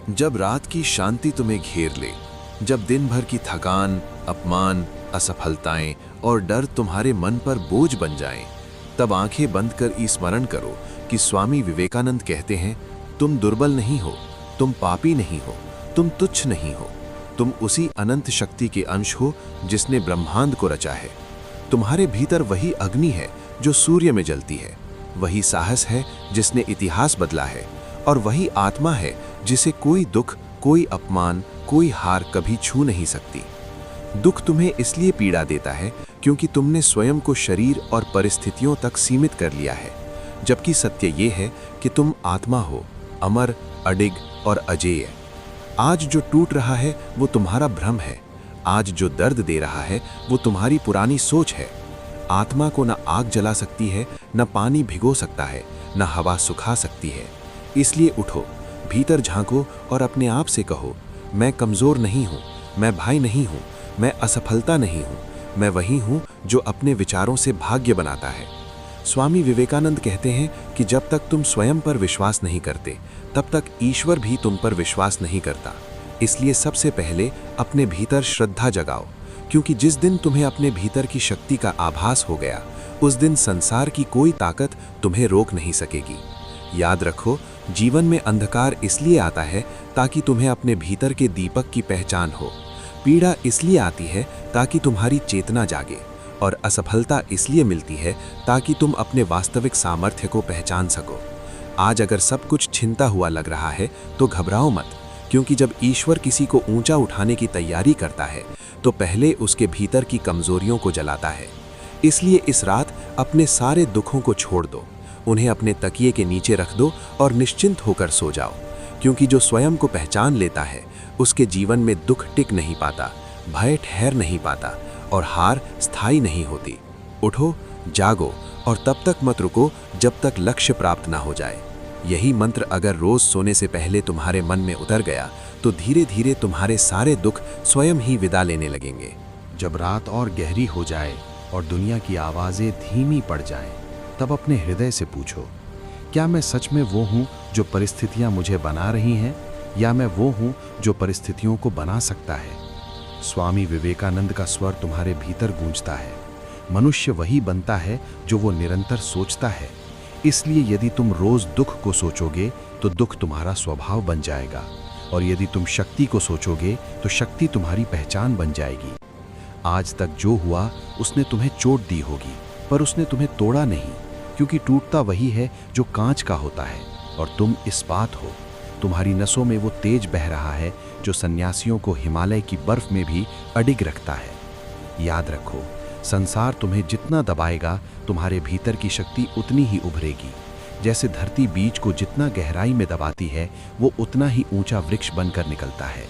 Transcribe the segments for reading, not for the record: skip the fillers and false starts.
जब रात की शांति तुम्हें घेर ले, जब दिन भर की थकान, अपमान, असफलताएं और डर तुम्हारे मन पर बोझ बन जाएं, तब आंखें बंद कर स्मरण करो कि स्वामी विवेकानंद कहते हैं, तुम दुर्बल नहीं हो, तुम पापी नहीं हो, तुम तुच्छ नहीं हो, तुम उसी अनंत शक्ति के अंश हो जिसने ब्रह्मांड को रचा है। तुम्हारे भीतर वही अग्नि है जो सूर्य में जलती है, वही साहस है जिसने इतिहास बदला है, और वही आत्मा है जिसे कोई दुख, कोई अपमान, कोई हार कभी छू नहीं सकती। दुख तुम्हें इसलिए पीड़ा देता है क्योंकि तुमने स्वयं को शरीर और परिस्थितियों तक सीमित कर लिया है, जबकि सत्य ये है कि तुम आत्मा हो, अमर, अडिग और अजेय। आज जो टूट रहा है वो तुम्हारा भ्रम है, आज जो दर्द दे रहा है वो तुम्हारी पुरानी सोच है। आत्मा को न आग जला सकती है, न पानी भिगो सकता है, न हवा सुखा सकती है। इसलिए उठो, भीतर झांको और अपने आप से कहो, मैं कमज़ोर नहीं हूँ, मैं भाई नहीं हूँ, मैं असफलता नहीं हूँ, मैं वही हूँ जो अपने विचारों से भाग्य बनाता है। स्वामी विवेकानंद कहते हैं कि जब तक तुम स्वयं पर विश्वास नहीं करते, तब तक ईश्वर भी तुम पर विश्वास नहीं करता। इसलिए सबसे पहले अपने भीतर श्रद्धा जगाओ, क्योंकि जिस दिन तुम्हें अपने भीतर की शक्ति का आभास हो गया, उस दिन संसार की कोई ताकत तुम्हें रोक नहीं सकेगी। याद रखो, जीवन में अंधकार इसलिए आता है ताकि तुम्हें अपने भीतर के दीपक की पहचान हो। पीड़ा इसलिए आती है ताकि तुम्हारी चेतना जागे, और असफलता इसलिए मिलती है ताकि तुम अपने वास्तविक सामर्थ्य को पहचान सको। आज अगर सब कुछ छिनता हुआ लग रहा है तो घबराओ मत, क्योंकि जब ईश्वर किसी को ऊंचा उठाने की तैयारी करता है तो पहले उसके भीतर की कमजोरियों को जलाता है। इसलिए इस रात अपने सारे दुखों को छोड़ दो, उन्हें अपने तकिए के नीचे रख दो और निश्चिंत होकर सो जाओ, क्योंकि जो स्वयं को पहचान लेता है उसके जीवन में दुख टिक नहीं पाता, भय ठहर नहीं पाता और हार स्थायी नहीं होती। उठो, जागो और तब तक मत रुको जब तक लक्ष्य प्राप्त ना हो जाए। यही मंत्र अगर रोज सोने से पहले तुम्हारे मन में उतर गया तो धीरे धीरे तुम्हारे सारे दुख स्वयं ही विदा लेने लगेंगे। जब रात और गहरी हो जाए और दुनिया की आवाज़ें धीमी पड़ जाएं, तब अपने हृदय से पूछो, क्या मैं सच में वो हूँ जो परिस्थितियाँ मुझे बना रही हैं, या मैं वो हूँ जो परिस्थितियों को बना सकता है? स्वामी विवेकानंद का स्वर तुम्हारे भीतर गूंजता है, मनुष्य वही बनता है जो वो निरंतर सोचता है। इसलिए यदि तुम रोज दुख को सोचोगे तो दुख तुम्हारा स्वभाव बन जाएगा, और यदि तुम शक्ति को सोचोगे तो शक्ति तुम्हारी पहचान बन जाएगी। आज तक जो हुआ उसने तुम्हें चोट दी होगी, पर उसने तुम्हें तोड़ा नहीं, क्योंकि टूटता वही है जो कांच का होता है, और तुम इस्पात हो। तुम्हारी नसों में वो तेज बह रहा है जो सन्यासियों को हिमालय की बर्फ में भी अडिग रखता है। याद रखो, संसार तुम्हें जितना दबाएगा, तुम्हारे भीतर की शक्ति उतनी ही उभरेगी। जैसे धरती बीज को जितना गहराई में दबाती है, वो उतना ही ऊंचा वृक्ष बनकर निकलता है।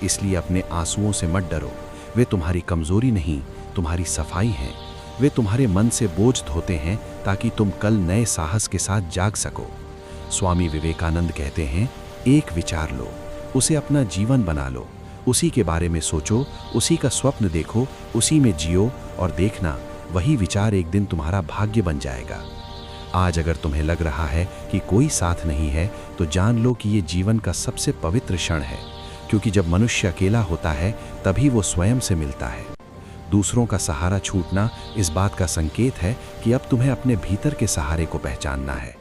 इसलिए अपने आंसुओं से मत डरो, वे तुम्हारी कमजोरी नहीं, तुम्हारी सफाई हैं। वे तुम्हारे मन से बोझ धोते हैं ताकि तुम कल नए साहस के साथ जाग सको। स्वामी विवेकानंद कहते हैं, एक विचार लो, उसे अपना जीवन बना लो, उसी के बारे में सोचो, उसी का स्वप्न देखो, उसी में जियो, और देखना वही विचार एक दिन तुम्हारा भाग्य बन जाएगा। आज अगर तुम्हें लग रहा है कि कोई साथ नहीं है, तो जान लो कि ये जीवन का सबसे पवित्र क्षण है, क्योंकि जब मनुष्य अकेला होता है तभी वो स्वयं से मिलता है। दूसरों का सहारा छूटना इस बात का संकेत है कि अब तुम्हें अपने भीतर के सहारे को पहचानना है।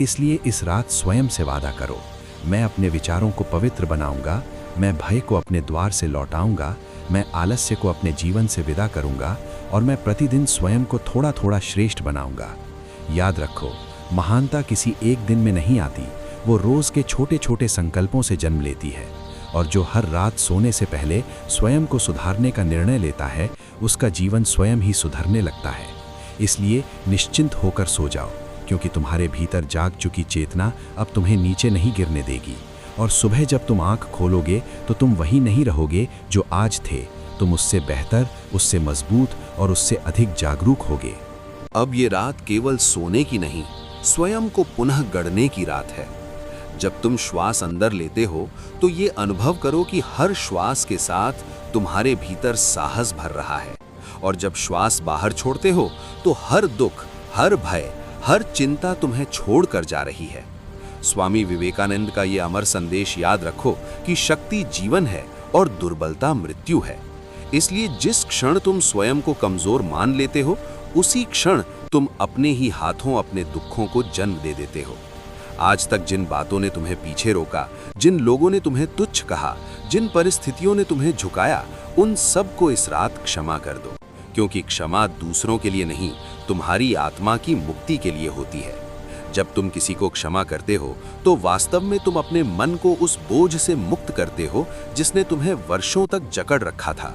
इसलिए इस रात स्वयं से वादा करो, मैं अपने विचारों को पवित्र बनाऊंगा, मैं भय को अपने द्वार से लौटाऊंगा, मैं आलस्य को अपने जीवन से विदा करूंगा, और मैं प्रतिदिन स्वयं को थोड़ा थोड़ा श्रेष्ठ बनाऊंगा। याद रखो, महानता किसी एक दिन में नहीं आती, वो रोज के छोटे छोटे संकल्पों से जन्म लेती है। और जो हर रात सोने से पहले स्वयं को सुधारने का निर्णय लेता है, उसका जीवन स्वयं ही सुधरने लगता है। इसलिए निश्चिंत होकर सो जाओ, क्योंकि तुम्हारे भीतर जाग चुकी चेतना अब तुम्हें नीचे नहीं गिरने देगी। और सुबह जब तुम आंख खोलोगे तो तुम वही नहीं रहोगे जो आज थे, तुम उससे बेहतर, उससे मजबूत और उससे अधिक जागरूक होगे। अब ये रात केवल सोने की नहीं, स्वयं को पुनः गढ़ने की रात है। जब तुम श्वास अंदर लेते हो तो ये अनुभव करो कि हर श्वास के साथ तुम्हारे भीतर साहस भर रहा है, और जब श्वास बाहर छोड़ते हो तो हर दुख, हर भय, हर चिंता तुम्हें छोड़कर जा रही है। स्वामी विवेकानंद का ये अमर संदेश याद रखो कि शक्ति जीवन है और दुर्बलता मृत्यु है। इसलिए जिस क्षण तुम स्वयं को कमजोर मान लेते हो, उसी क्षण तुम अपने ही हाथों अपने दुखों को जन्म दे देते हो। आज तक जिन बातों ने तुम्हें पीछे रोका, जिन लोगों ने तुम्हें तुच्छ कहा, जिन परिस्थितियों ने तुम्हें झुकाया, उन सब को इस रात क्षमा कर दो, क्योंकि क्षमा दूसरों के लिए नहीं, तुम्हारी आत्मा की मुक्ति के लिए होती है। जब तुम किसी को क्षमा करते हो तो वास्तव में तुम अपने मन को उस बोझ से मुक्त करते हो जिसने तुम्हें वर्षों तक जकड़ रखा था।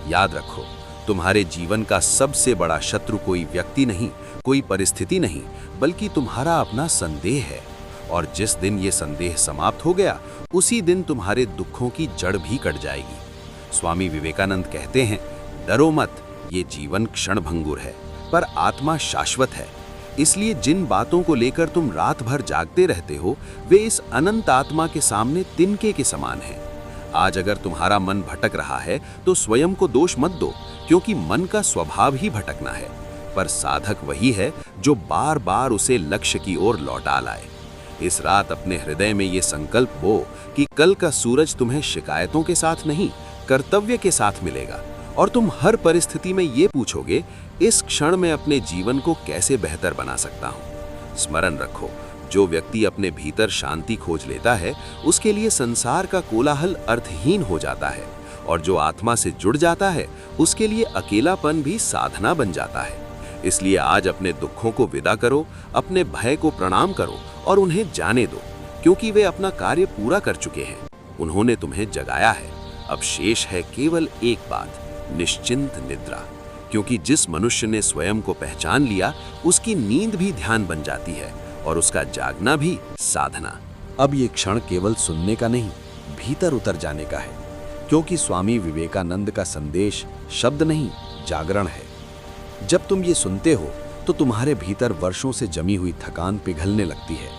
याद रखो, तुम्हारे जीवन का सबसे बड़ा शत्रु कोई व्यक्ति नहीं, कोई परिस्थिति नहीं, बल्कि तुम्हारा अपना संदेह है। और जिस दिन ये संदेह समाप्त हो गया, उसी दिन तुम्हारे दुखों की जड़ भी कट जाएगी। स्वामी विवेकानंद कहते हैं, डरो मत, ये जीवन क्षणभंगुर है, पर आत्मा शाश्वत है। इसलिए जिन बातों को लेकर तुम रात भर जागते रहते हो, वे इस अनंत आत्मा के सामने तिनके के समान हैं। आज अगर तुम्हारा मन भटक रहा है तो स्वयं को दोष मत दो, क्योंकि मन का स्वभाव ही भटकना है, पर साधक वही है जो बार बार उसे लक्ष्य की ओर लौटा लाए। इस रात अपने हृदय में ये संकल्प हो कि कल का सूरज तुम्हें शिकायतों के साथ नहीं, कर्तव्य के साथ मिलेगा, और तुम हर परिस्थिति में ये पूछोगे, इस क्षण में अपने जीवन को कैसे बेहतर बना सकता हूँ। स्मरण रखो, जो व्यक्ति अपने भीतर शांति खोज लेता है, उसके लिए संसार का कोलाहल अर्थहीन हो जाता है, और जो आत्मा से जुड़ जाता है, उसके लिए अकेलापन भी साधना बन जाता है। इसलिए आज अपने दुखों को विदा करो, अपने भय को प्रणाम करो और उन्हें जाने दो, क्योंकि वे अपना कार्य पूरा कर चुके हैं। उन्होंने तुम्हें जगाया है। अब शेष है केवल एक बात, निश्चिंत निद्रा, क्योंकि जिस मनुष्य ने स्वयं को पहचान लिया, उसकी नींद भी ध्यान बन जाती है और उसका जागना भी साधना। अब ये क्षण केवल सुनने का नहीं, भीतर उतर जाने का है, क्योंकि स्वामी विवेकानंद का संदेश शब्द नहीं, जागरण है। जब तुम ये सुनते हो तो तुम्हारे भीतर वर्षों से जमी हुई थकान पिघलने लगती है,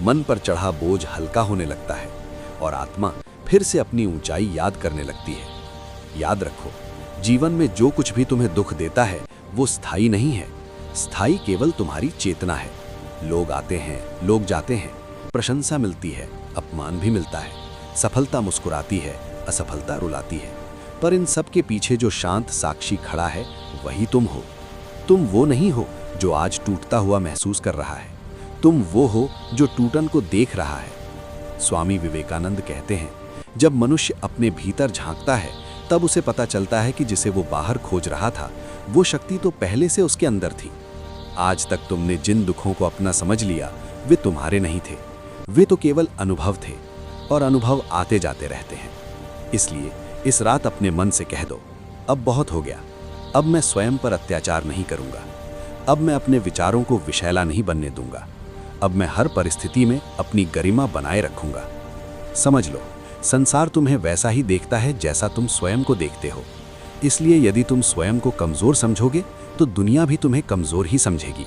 मन पर चढ़ा बोझ हल्का होने लगता है और आत्मा फिर से अपनी ऊंचाई याद करने लगती है। याद रखो, जीवन में जो कुछ भी तुम्हें दुख देता है वो स्थायी नहीं है। स्थायी केवल तुम्हारी चेतना है। लोग आते हैं, लोग जाते हैं, प्रशंसा मिलती है, अपमान भी मिलता है, सफलता मुस्कुराती है, असफलता रुलाती है, पर इन सब के पीछे जो शांत साक्षी खड़ा है वही तुम हो। तुम वो नहीं हो जो आज टूटता हुआ महसूस कर रहा है, तुम वो हो जो टूटन को देख रहा है। स्वामी विवेकानंद कहते हैं, जब मनुष्य अपने भीतर झांकता है तब उसे पता चलता है कि जिसे वो बाहर खोज रहा था, वो शक्ति तो पहले से उसके अंदर थी। आज तक तुमने जिन दुखों को अपना समझ लिया, वे तुम्हारे नहीं थे, वे तो केवल अनुभव थे, और अनुभव आते जाते रहते हैं। इसलिए इस रात अपने मन से कह दो, अब बहुत हो गया, अब मैं स्वयं पर अत्याचार नहीं करूंगा, अब मैं अपने विचारों को विषैला नहीं बनने दूंगा, अब मैं हर परिस्थिति में अपनी गरिमा बनाए रखूंगा। समझ लो, संसार तुम्हें वैसा ही देखता है जैसा तुम स्वयं को देखते हो। इसलिए यदि तुम स्वयं को कमजोर समझोगे तो दुनिया भी तुम्हें कमजोर ही समझेगी,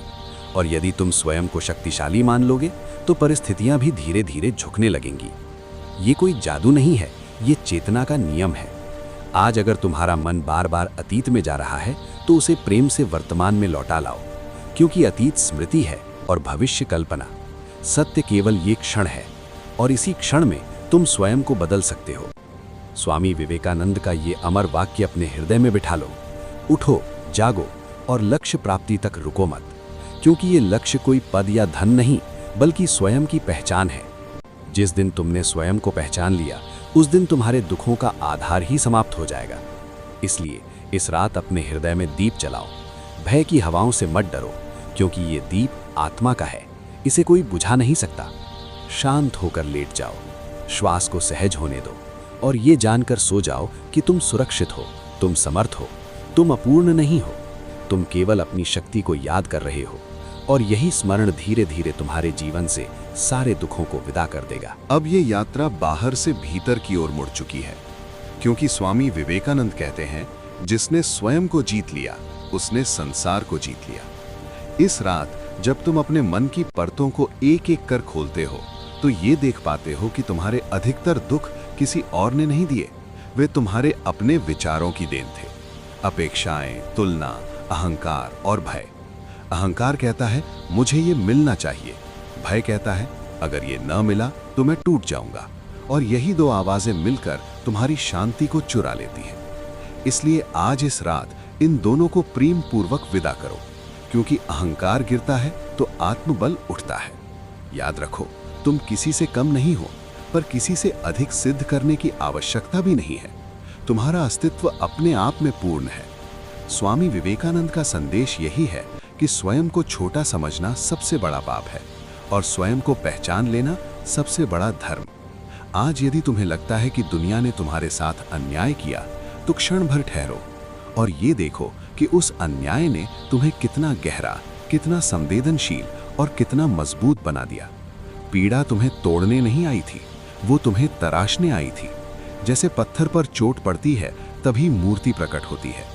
और यदि तुम स्वयं को शक्तिशाली मान लोगे तो परिस्थितियां भी धीरे धीरे झुकने लगेंगी। ये कोई जादू नहीं है, ये चेतना का नियम है। आज अगर तुम्हारा मन बार बार अतीत में जा रहा है तो उसे प्रेम से वर्तमान में लौटा लाओ, क्योंकि अतीत स्मृति है और भविष्य कल्पना। सत्य केवल ये क्षण है, और इसी क्षण में तुम स्वयं को बदल सकते हो। स्वामी विवेकानंद का ये अमर वाक्य अपने हृदय में बिठा लो। उठो, जागो और लक्ष्य प्राप्ति तक रुको मत, क्योंकि ये लक्ष्य कोई पद या धन नहीं, बल्कि स्वयं की पहचान है। जिस दिन तुमने स्वयं को पहचान लिया, उस दिन तुम्हारे दुखों का आधार ही समाप्त हो जाएगा। इसलिए इस रात अपने हृदय में दीप जलाओ। भय की हवाओं से मत डरो, क्योंकि ये दीप आत्मा का है, इसे कोई बुझा नहीं सकता। शांत होकर लेट जाओ, श्वास को सहज होने दो, और ये जानकर सो जाओ कि तुम सुरक्षित हो, तुम समर्थ हो, तुम अपूर्ण नहीं हो, तुम केवल अपनी शक्ति को याद कर रहे हो, और यही स्मरण धीरे धीरे तुम्हारे जीवन से सारे दुखों को विदा कर देगा। अब ये यात्रा बाहर से भीतर की ओर मुड़ चुकी है, क्योंकि स्वामी विवेकानंद कहते हैं, जिसने स्वयं को जीत लिया, उसने संसार को जीत लिया। इस रात जब तुम अपने मन की परतों को एक एक कर खोलते हो, तो ये देख पाते हो कि तुम्हारे अधिकतर दुख किसी और ने नहीं दिए, वे तुम्हारे अपने विचारों की देन थे। अपेक्षाएं, तुलना, अहंकार और भय। अहंकार कहता है मुझे ये मिलना चाहिए, भय कहता है अगर ये न मिला तो मैं टूट जाऊंगा। और यही दो आवाजें मिलकर तुम्हारी शांति को चुरा लेती हैं। इसलिए आज इस रात इन दोनों को प्रेम पूर्वक विदा करो, क्योंकि अहंकार गिरता है तो आत्मबल उठता है। याद रखो, तुम किसी से कम नहीं हो, पर किसी से अधिक सिद्ध करने की आवश्यकता भी नहीं है। तुम्हारा अस्तित्व अपने आप में पूर्ण है। स्वामी विवेकानंद का संदेश यही है कि स्वयं को छोटा समझना सबसे बड़ा पाप है और स्वयं को पहचान लेना सबसे बड़ा धर्म। आज यदि तुम्हें लगता है कि दुनिया ने तुम्हारे साथ अन्याय किया, तो क्षण भर ठहरो और ये देखो कि उस अन्याय ने तुम्हें कितना गहरा, कितना संवेदनशील और कितना मजबूत बना दिया। पीड़ा तुम्हें तोड़ने नहीं आई थी, वो तुम्हें तराशने आई थी। जैसे पत्थर पर चोट पड़ती है तभी मूर्ति प्रकट होती है।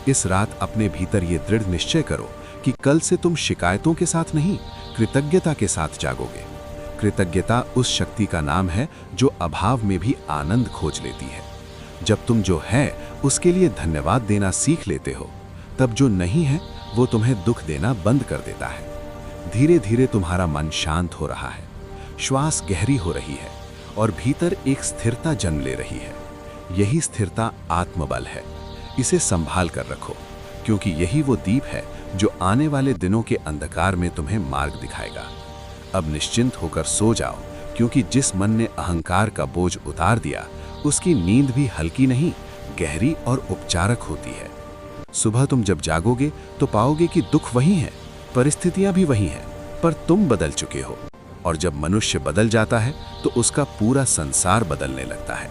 इस रात अपने भीतर ये दृढ़ निश्चय करो कि कल से तुम शिकायतों के साथ नहीं, कृतज्ञता के साथ जागोगे। कृतज्ञता उस शक्ति का नाम है जो अभाव में भी आनंद खोज लेती है। जब तुम जो है उसके लिए धन्यवाद देना सीख लेते हो, तब जो नहीं है वो तुम्हें दुख देना बंद कर देता है। धीरे धीरे तुम्हारा मन शांत हो रहा है, श्वास गहरी हो रही है और भीतर एक स्थिरता जन्म ले रही है। यही स्थिरता आत्मबल है। इसे संभाल कर रखो, क्योंकि यही वो दीप है जो आने वाले दिनों के अंधकार में तुम्हें मार्ग दिखाएगा। अब निश्चिंत होकर सो जाओ, क्योंकि जिस मन ने अहंकार का बोझ उतार दिया, उसकी नींद भी हल्की नहीं, गहरी और उपचारक होती है। सुबह तुम जब जागोगे तो पाओगे कि दुख वही है, परिस्थितियां भी वही हैं, पर तुम बदल चुके हो। और जब मनुष्य बदल जाता है तो उसका पूरा संसार बदलने लगता है।